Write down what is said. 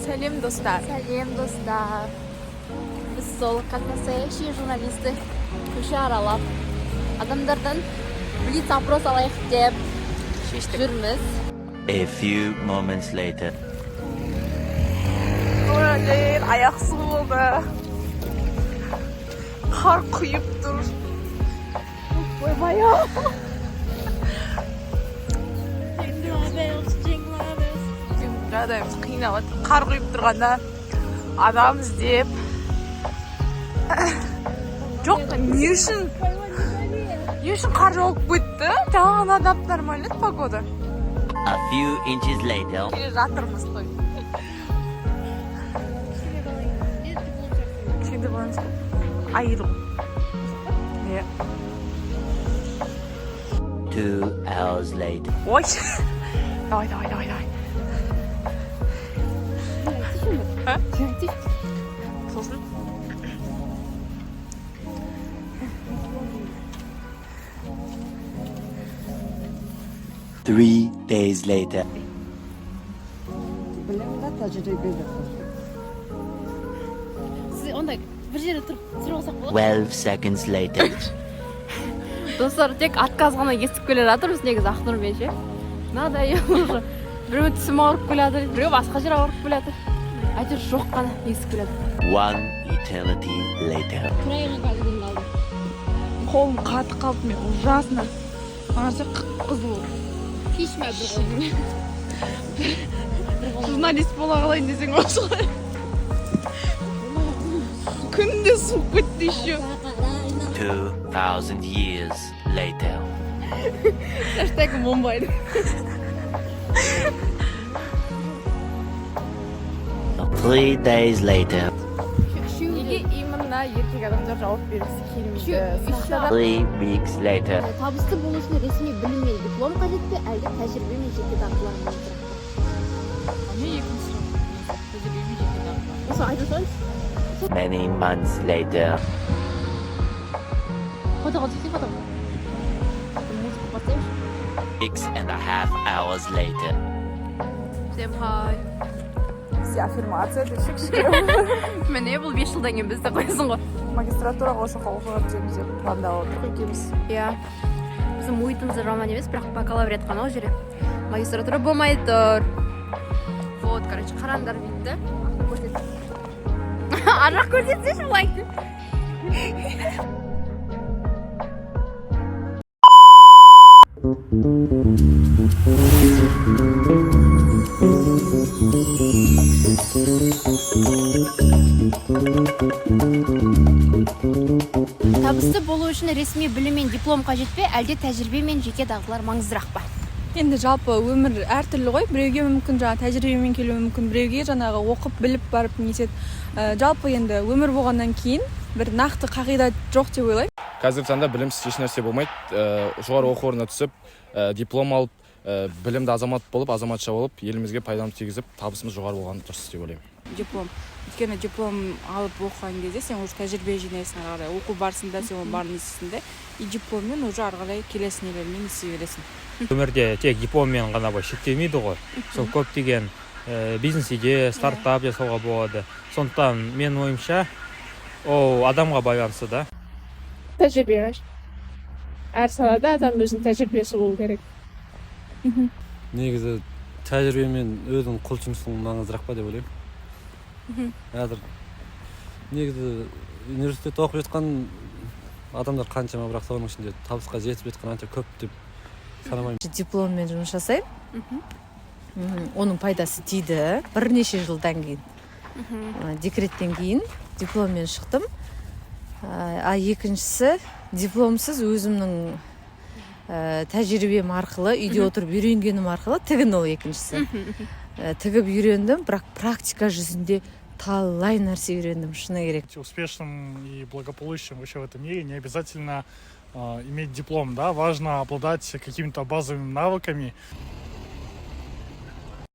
Сәлем достар. Сәлем достар. Біз сол саяси журналисті көше аралап, адамдардан блиц опрос алайық деп жүрміз. A few moments later. Өлер, аяқсыз болды. Қар құйып тұр. Ойбай-ау. Жеңіл қиналып, қар құйып тұрғанда адам іздеп. Жоқ, не үшін қар жауып кетті? Тағын адам нормально погода. A few inches later. Келе жатырмыз той. Şimdi bana ayırım. Ne? 2 hours later. Oy. Давай. Ha? Sosun. Three days later. Сіз онда бір жерде тұрып алсақ болады? 12 seconds later. Достар, тек отказ ғана естіп келе жатырмыз, негізі Ақнұрмен ше. Мынадай уже біреу тісім ауырып келеді, біреу басқа жер ауырып келеді. Әйтеуір жоқ қана естіп келеді. 1 eternity later. Құрайған қазірден қалды. Қолым қатып қалды мен, ужасно. Аңырса қып-қызыл. Кешме бір қолым. Журналист бола қалайын десең осылай. Күнде суып кетті еще. 2000 years later. Хэштег Мумбай. 3 days later. Неге именно еркек адамдар жауап бергісі келмейді? 3 weeks later. Табысты болу үшін ресми білім мен диплом қажет пе, әлде тәжірибе мен жеке дағдылар ма? Не екінші сұрақ? Тәжірибе мен жеке дағдылар. Осы айта салайыншы. Many months later. Фотоға түсейін, фотоға. Музыка бастайыншы. 6.5 hours later. Всем хай. Все аффирмация десекші. Міне бұл 5 жылдан кейін бізді қойсын ғой. Магистратураға осы оқуға түсеміз деп пландап отырық екеуміз. Иә. Біздің мұхитымызда жаман емес, бірақ бакалавриат қана ол жерде. Магистратура болмай тұр. Вот, короче, қарандар бүйтті. Арақ көрсетсеші бұлай. Табысты болу үшін ресми білім мен диплом қажет пе, әлде тәжірибе мен жеке дағдылар маңыздырақ па? Енді жалпы өмір әртүрлі ғой. Біреуге мүмкін жаңа тәжірибемен келуі мүмкін, біреуге жаңағы оқып біліп барып несет. Жалпы енді өмір болғаннан кейін бір нақты қағида жоқ деп ойлаймын. Қазіргі таңда білімсіз еш нәрсе болмайды. Жоғары оқу орнына түсіп, диплом алып, білімді азамат болып, азаматша болып, елімізге пайданы тигізіп, табысымыз жоғары болғаны дұрыс деп ойлаймын. Диплом. Өйткені диплом алып оқыған кезде сен уже тәжірибе жинайсың ары қарай. Оқу барысында сен оның барын естісің, и дипломмен уже ары қарай келесі нелермен ести бересің. Өмірде тек дипломмен ғана шектелмейді ғой. Сол көптеген бизнес идея, стартап жасауға болады. Сондықтан мен ойымша, ол адамға байланысты да. Тәжірибе. Әр салада адам өзінің тәжірибесі болу керек. Негізі тәжірибе мен өзің құлшынысың маңыздырақ па деп ойлаймын. Қазір негізі университетте оқып жатқан адамдар қаншама, бірақ соның ішінде табысқа жетіп жатқан анша көп деп санамаймын. Дипломмен жұмыс жасаймын. Оның пайдасы тиді. Бірнеше жылдан кейін. Декреттен кейін дипломмен шықтым. Екіншісі, дипломсыз өзімнің тәжірибем арқылы, үйде отырып үйренгенім арқылы тігін ол екіншісі. Тігіп үйрендім, бірақ практика жүзінде талай нәрсе үйрендім, шыны керек. Успешным и благополучным вообще в этом мире не обязательно иметь диплом, да, важно обладать какими-то базовыми навыками.